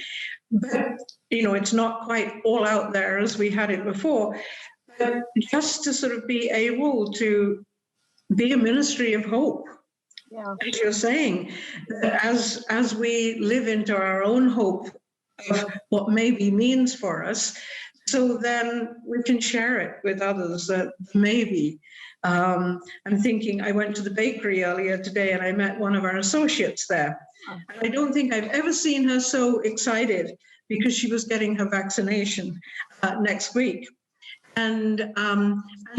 But, it's not quite all out there as we had it before. But just to sort of be able to be a ministry of hope. Yeah. As you're saying, that as we live into our own hope of what maybe means for us, so then we can share it with others, that maybe. I'm thinking, I went to the bakery earlier today and I met one of our associates there. And I don't think I've ever seen her so excited because she was getting her vaccination next week. And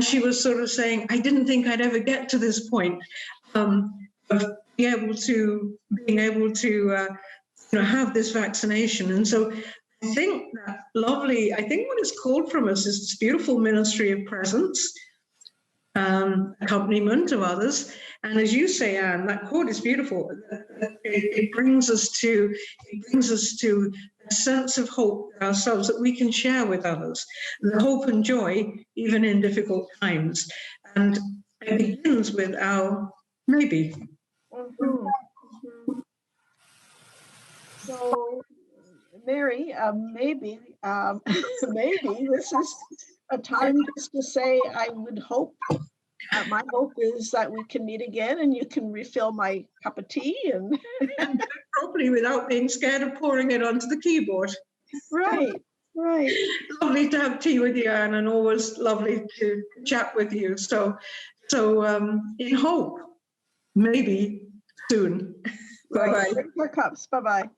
she was sort of saying, I didn't think I'd ever get to this point of being able to have this vaccination. And so I think what is called from us is this beautiful ministry of presence, accompaniment of others. And as you say, Anne, that quote is beautiful. It brings us to a sense of hope ourselves that we can share with others, the hope and joy even in difficult times. And it begins with our maybe. So, Mary, maybe this is a time just to say, I would hope, my hope is that we can meet again and you can refill my cup of tea and Properly without being scared of pouring it onto the keyboard. Right. Lovely to have tea with you, Anne, and always lovely to chat with you. So in hope, maybe soon. Bye-bye. Your cups. Bye-bye.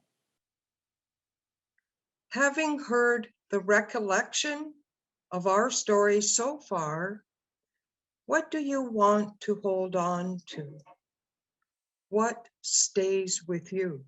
Having heard the recollection of our story so far, what do you want to hold on to? What stays with you?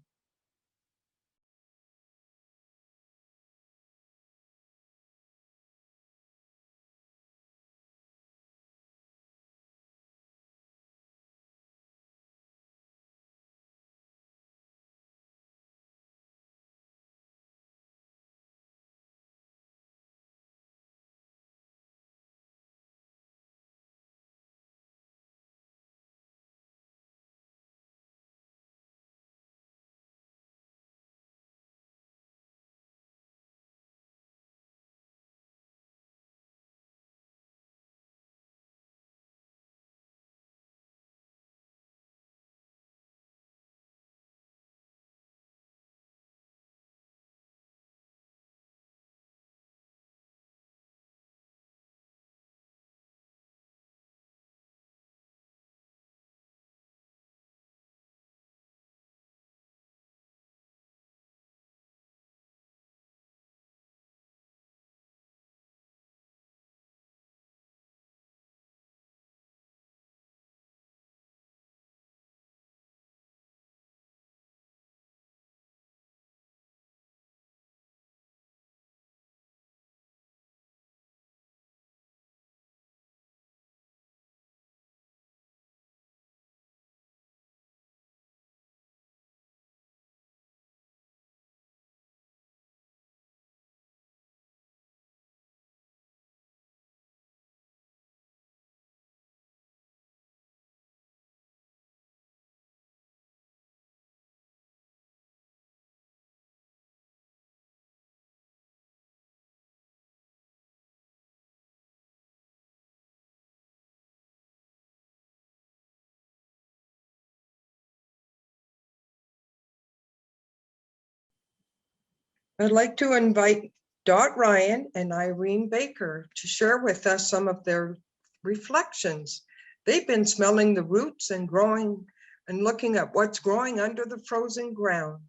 I'd like to invite Dot Ryan and Irene Baker to share with us some of their reflections. They've been smelling the roots and growing and looking at what's growing under the frozen ground.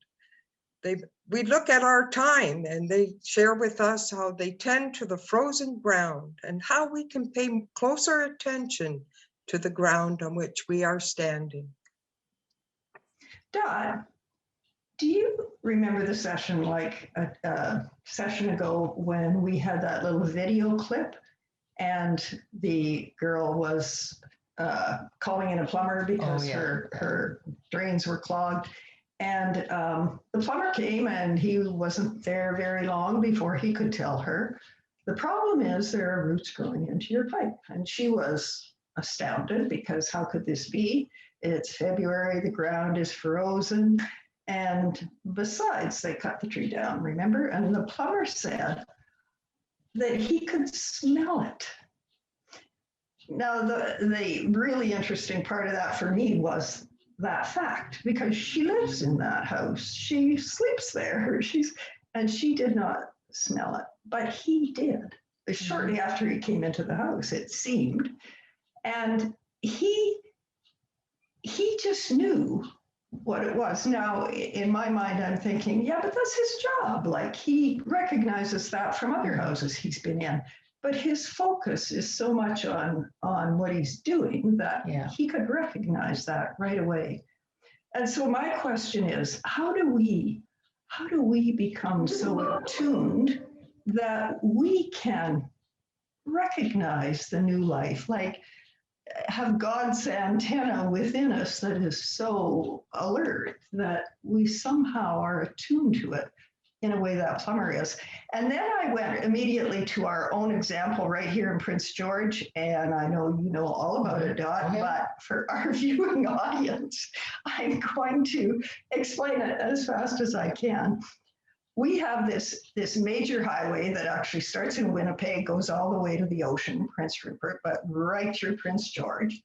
We look at our time and they share with us how they tend to the frozen ground and how we can pay closer attention to the ground on which we are standing. Dot, do you remember the session like a session ago when we had that little video clip and the girl was calling in a plumber because her drains were clogged? And the plumber came and he wasn't there very long before he could tell her, the problem is there are roots growing into your pipe. And she was astounded because how could this be? It's February, the ground is frozen. And besides, they cut the tree down, remember? And the plumber said that he could smell it. Now, the really interesting part of that for me was that fact, because she lives in that house. She sleeps there. And she did not smell it, but he did. Shortly after he came into the house, it seemed. And he just knew what it was. Now, in my mind, I'm thinking, yeah, but that's his job. Like, he recognizes that from other houses he's been in. But his focus is so much on what he's doing that he could recognize that right away. And so my question is, how do we become so attuned that we can recognize the new life, like have God's antenna within us that is so alert that we somehow are attuned to it in a way that plumber is. And then I went immediately to our own example right here in Prince George, and I know you know all about it, Dot, but for our viewing audience, I'm going to explain it as fast as I can. We have this major highway that actually starts in Winnipeg, goes all the way to the ocean, Prince Rupert, but right through Prince George.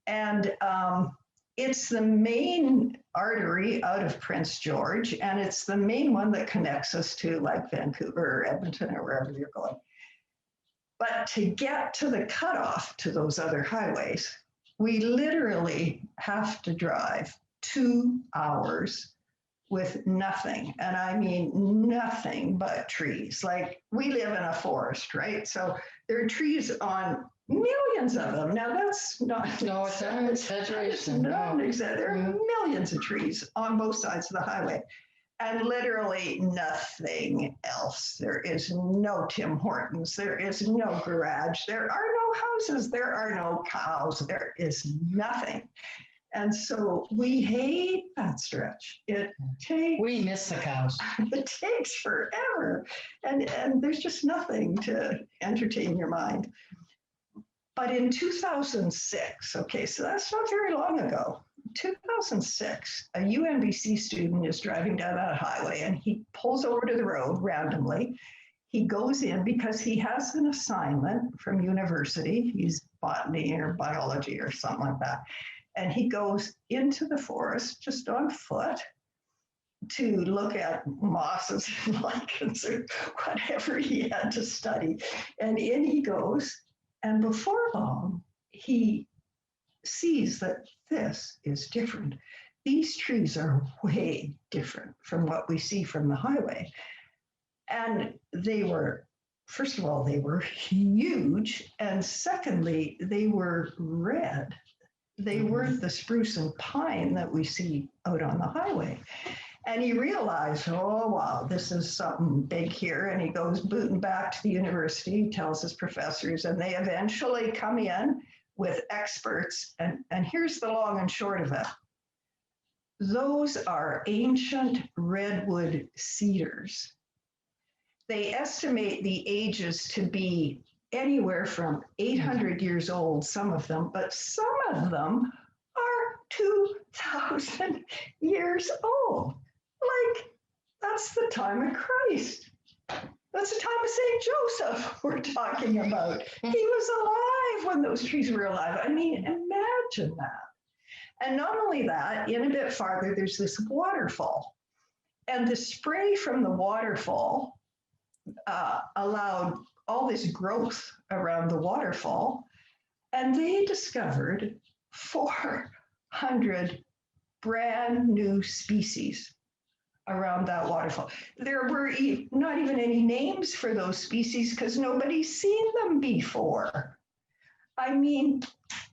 And it's the main artery out of Prince George, and it's the main one that connects us to like Vancouver or Edmonton or wherever you're going. But to get to the cutoff to those other highways, we literally have to drive 2 hours with nothing. And I mean nothing but trees. Like, we live in a forest, right? So there are trees on millions of them. Now that's not, No, it's not an exaggeration. No, there are millions of trees on both sides of the highway. And literally nothing else. There is no Tim Hortons. There is no garage. There are no houses. There are no cows. There is nothing. And so we hate that stretch. We miss the cows. It takes forever. And there's just nothing to entertain your mind. But in 2006, okay, so that's not very long ago, 2006, a UNBC student is driving down that highway and he pulls over to the road randomly. He goes in because he has an assignment from university. He's botany or biology or something like that. And he goes into the forest just on foot to look at mosses and lichens or whatever he had to study. And in he goes. And before long, he sees that this is different. These trees are way different from what we see from the highway. And they were, first of all, they were huge. And secondly, they were red. They weren't the spruce and pine that we see out on the highway. And he realized, oh, wow, this is something big here. And he goes booting back to the university, tells his professors, and they eventually come in with experts. And here's the long and short of it. Those are ancient redwood cedars. They estimate the ages to be anywhere from 800 years old, some of them, but some of them are 2,000 years old. Like, that's the time of Christ. That's the time of St. Joseph we're talking about. He was alive when those trees were alive. I mean, imagine that. And not only that, in a bit farther, there's this waterfall. And the spray from the waterfall allowed all this growth around the waterfall. And they discovered 400 brand new species around that waterfall. There were not even any names for those species because nobody's seen them before. I mean,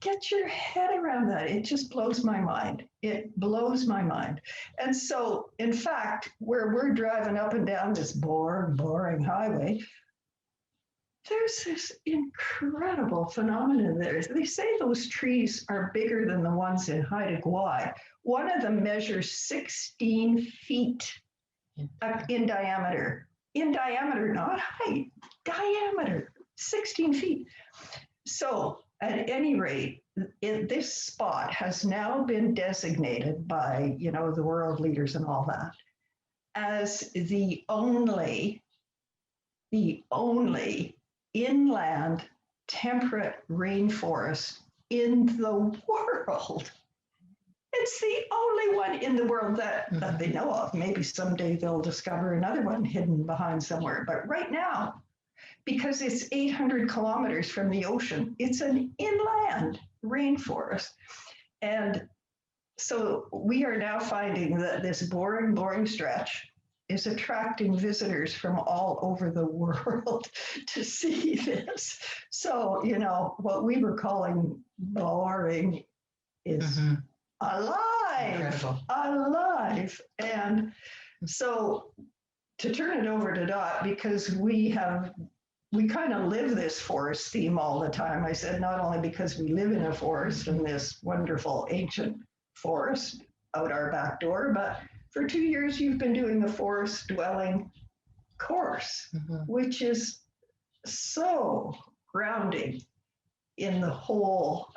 get your head around that. It just blows my mind. It blows my mind. And so, in fact, where we're driving up and down this boring highway, there's this incredible phenomenon there. They say those trees are bigger than the ones in Haida Gwaii. One of them measures 16 feet in diameter. In diameter, not height, diameter, 16 feet. So at any rate, this spot has now been designated by, the world leaders and all that as the only inland temperate rainforest in the world. It's the only one in the world that they know of. Maybe someday they'll discover another one hidden behind somewhere. But right now, because it's 800 kilometers from the ocean, it's an inland rainforest. And so we are now finding that this boring stretch is attracting visitors from all over the world to see this. So, what we were calling boring is alive. And so to turn it over to Dot, because we kind of live this forest theme all the time. I said, not only because we live in a forest in this wonderful ancient forest out our back door, but for 2 years, you've been doing a forest dwelling course, which is so grounding in the whole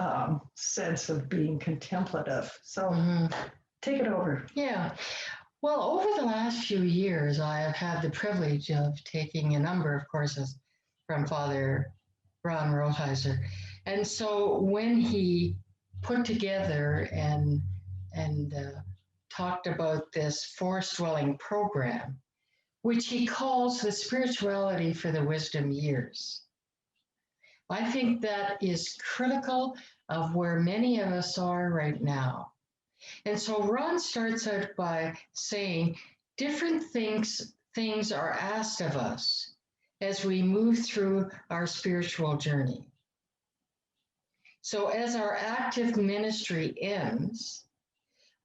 sense of being contemplative. So take it over. Yeah. Well, over the last few years, I have had the privilege of taking a number of courses from Father Ron Rothheiser. And so when he put together and talked about this forest dwelling program, which he calls the Spirituality for the Wisdom Years, I think that is critical of where many of us are right now. And so Ron starts out by saying different things are asked of us as we move through our spiritual journey. So as our active ministry ends,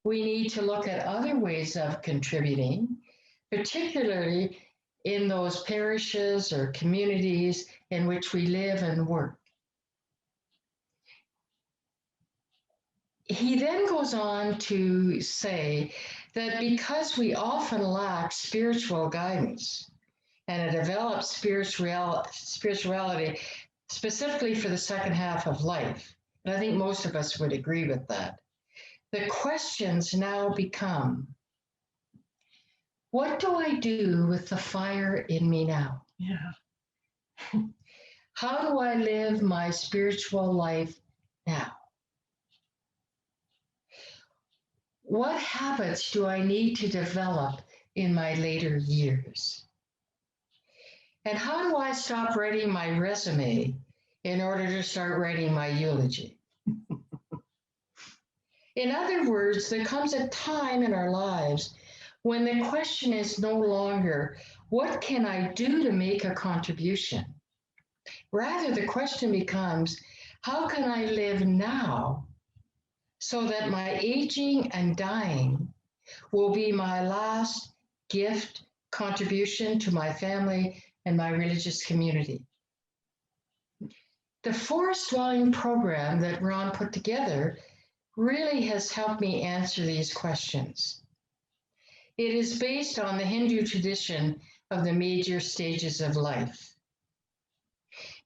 we need to look at other ways of contributing, particularly in those parishes or communities in which we live and work. He then goes on to say that because we often lack spiritual guidance and a developed spirituality specifically for the second half of life, and I think most of us would agree with that, the questions now become, what do I do with the fire in me now? Yeah. How do I live my spiritual life now? What habits do I need to develop in my later years? And how do I stop writing my resume in order to start writing my eulogy? In other words, there comes a time in our lives when the question is no longer, what can I do to make a contribution? Rather, the question becomes, how can I live now so that my aging and dying will be my last gift, contribution to my family and my religious community? The forest dwelling program that Ron put together really has helped me answer these questions. It is based on the Hindu tradition of the major stages of life.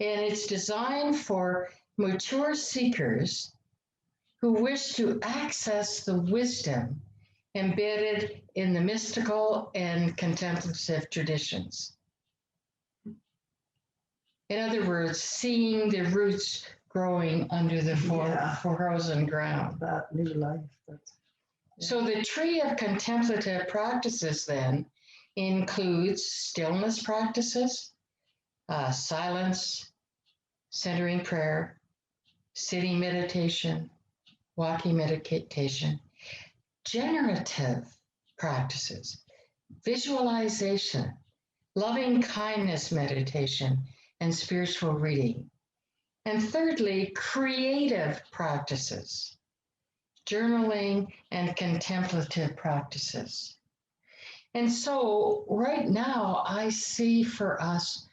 And it's designed for mature seekers who wish to access the wisdom embedded in the mystical and contemplative traditions. In other words, seeing the roots growing under the frozen ground. That new life. So the tree of contemplative practices then includes stillness practices, silence, centering prayer, sitting meditation, walking meditation, generative practices, visualization, loving kindness meditation, and spiritual reading. And thirdly, creative practices, journaling and contemplative practices. And so right now I see for us,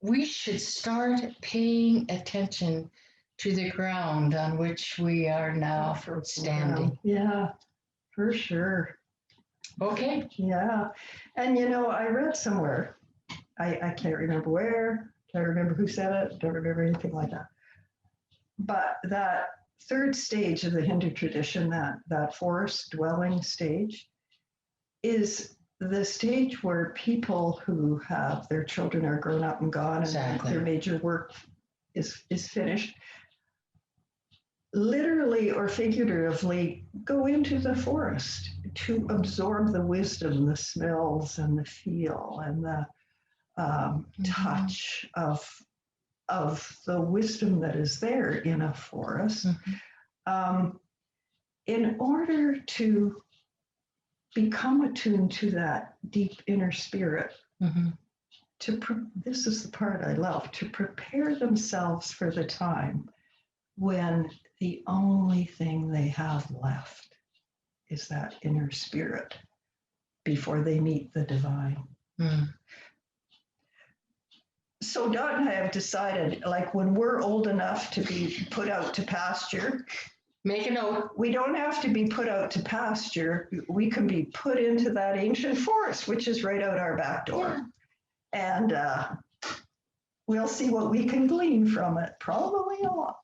we should start paying attention to the ground on which we are now standing. Yeah, for sure. Okay. Yeah. And you know, I read somewhere, I can't remember where, can't remember who said it, don't remember anything like that. But that third stage of the Hindu tradition, that forest dwelling stage, is the stage where people who have their children are grown up and gone, Exactly. and their major work is finished, literally or figuratively go into the forest to absorb the wisdom, the smells and the feel and the touch of the wisdom that is there in a forest, in order to become attuned to that deep inner spirit. This is the part I love, to prepare themselves for the time when the only thing they have left is that inner spirit before they meet the divine. So Dot and I have decided, like, when we're old enough to be put out to pasture, make a note. We don't have to be put out to pasture. We can be put into that ancient forest, which is right out our back door. Yeah. And we'll see what we can glean from it. Probably a lot.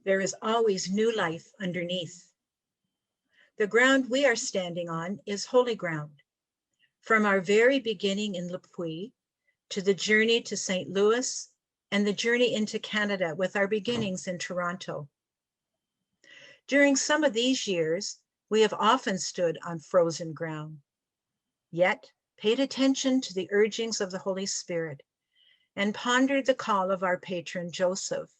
There is always new life underneath. The ground we are standing on is holy ground. From our very beginning in Le Puy to the journey to St. Louis and the journey into Canada with our beginnings in Toronto. During some of these years, we have often stood on frozen ground, yet paid attention to the urgings of the Holy Spirit and pondered the call of our patron Joseph,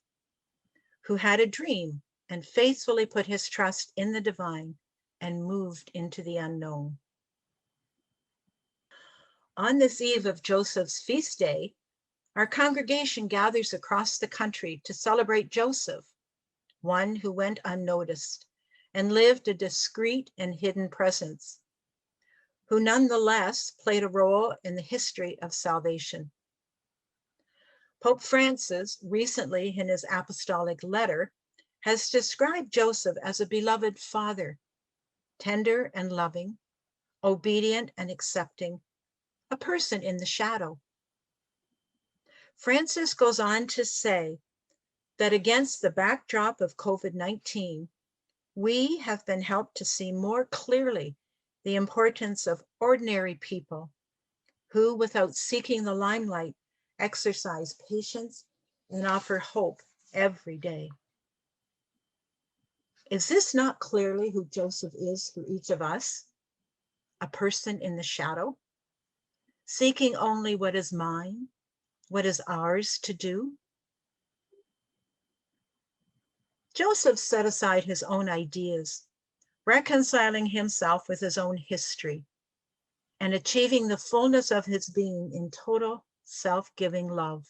who had a dream and faithfully put his trust in the divine and moved into the unknown. On this eve of Joseph's feast day, our congregation gathers across the country to celebrate Joseph, one who went unnoticed and lived a discreet and hidden presence, who nonetheless played a role in the history of salvation. Pope Francis, recently in his apostolic letter, has described Joseph as a beloved father, tender and loving, obedient and accepting, a person in the shadow. Francis goes on to say that against the backdrop of COVID-19, we have been helped to see more clearly the importance of ordinary people who, without seeking the limelight, exercise patience and offer hope every day. Is this not clearly who Joseph is for each of us? A person in the shadow, seeking only what is mine, what is ours to do? Joseph set aside his own ideas, reconciling himself with his own history and achieving the fullness of his being in total self-giving love.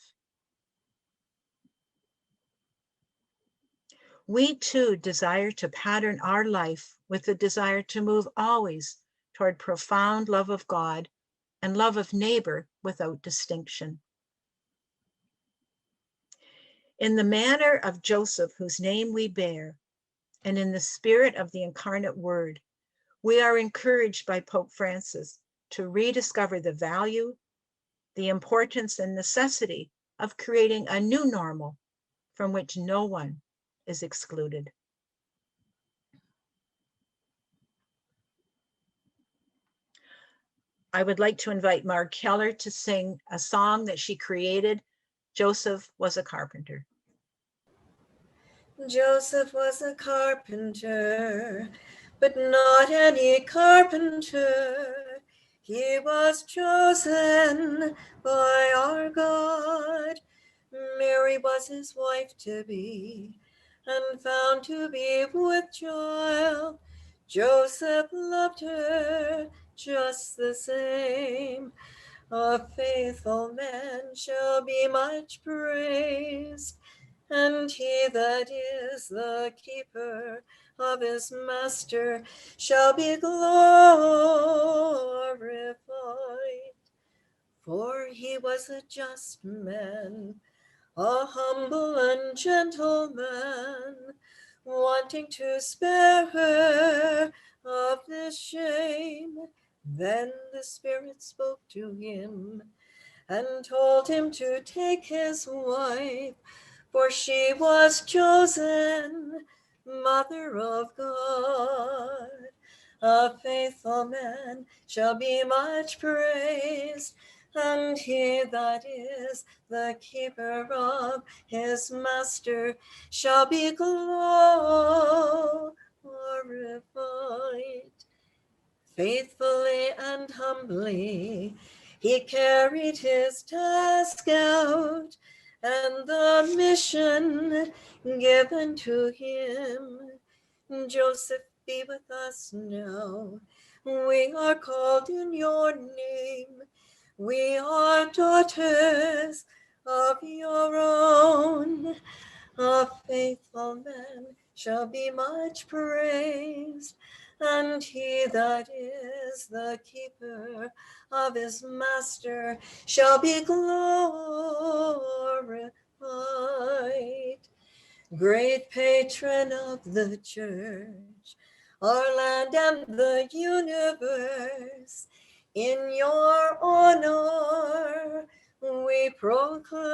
We too desire to pattern our life with the desire to move always toward profound love of God and love of neighbor without distinction. In the manner of Joseph, whose name we bear, and in the spirit of the incarnate Word, we are encouraged by Pope Francis to rediscover the value, the importance, and necessity of creating a new normal from which no one is excluded. I would like to invite Marg Keller to sing a song that she created, Joseph Was a Carpenter. Joseph was a carpenter, but not any carpenter. He was chosen by our God. Mary was his wife to be, and found to be with child. Joseph loved her just the same. A faithful man shall be much praised, and he that is the keeper of his master shall be glorified. For he was a just man, a humble and gentle man, wanting to spare her of this shame. Then the Spirit spoke to him and told him to take his wife, for she was chosen, Mother of God. A faithful man shall be much praised, and he that is the keeper of his master shall be glorified. Faithfully and humbly he carried his task out, and the mission given to him. Joseph, be with us now. We are called in your name. We are daughters of your own. A faithful man shall be much praised, and he that is the keeper of his master shall be glorified. Great patron of the church, our land and the universe, in your honor we proclaim.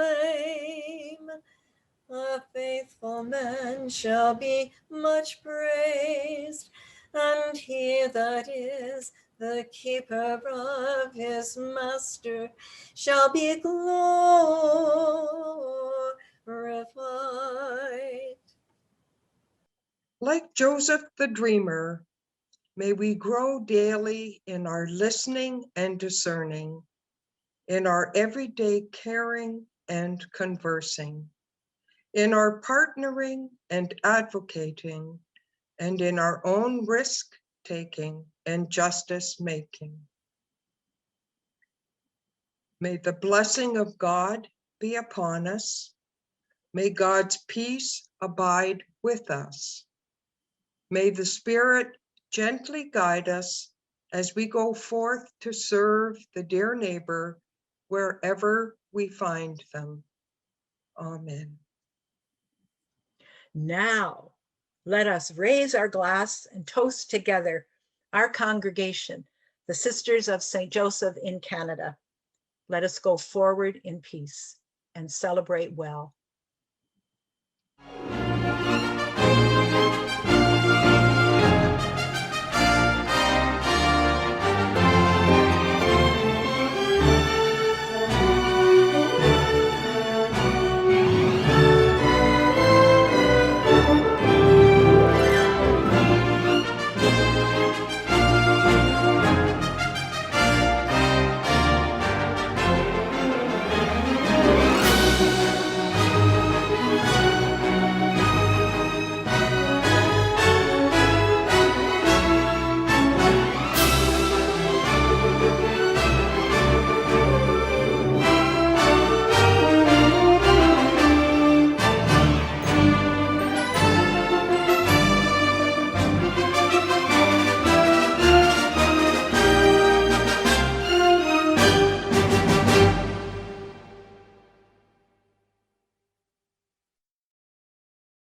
A faithful man shall be much praised, and he that is the keeper of his master shall be glorified. Like Joseph the dreamer, may we grow daily in our listening and discerning, in our everyday caring and conversing, in our partnering and advocating, and in our own risk-taking and justice-making. May the blessing of God be upon us. May God's peace abide with us. May the Spirit gently guide us as we go forth to serve the dear neighbor wherever we find them. Amen. Now, let us raise our glass and toast together our congregation, the Sisters of St. Joseph in Canada. Let us go forward in peace and celebrate well.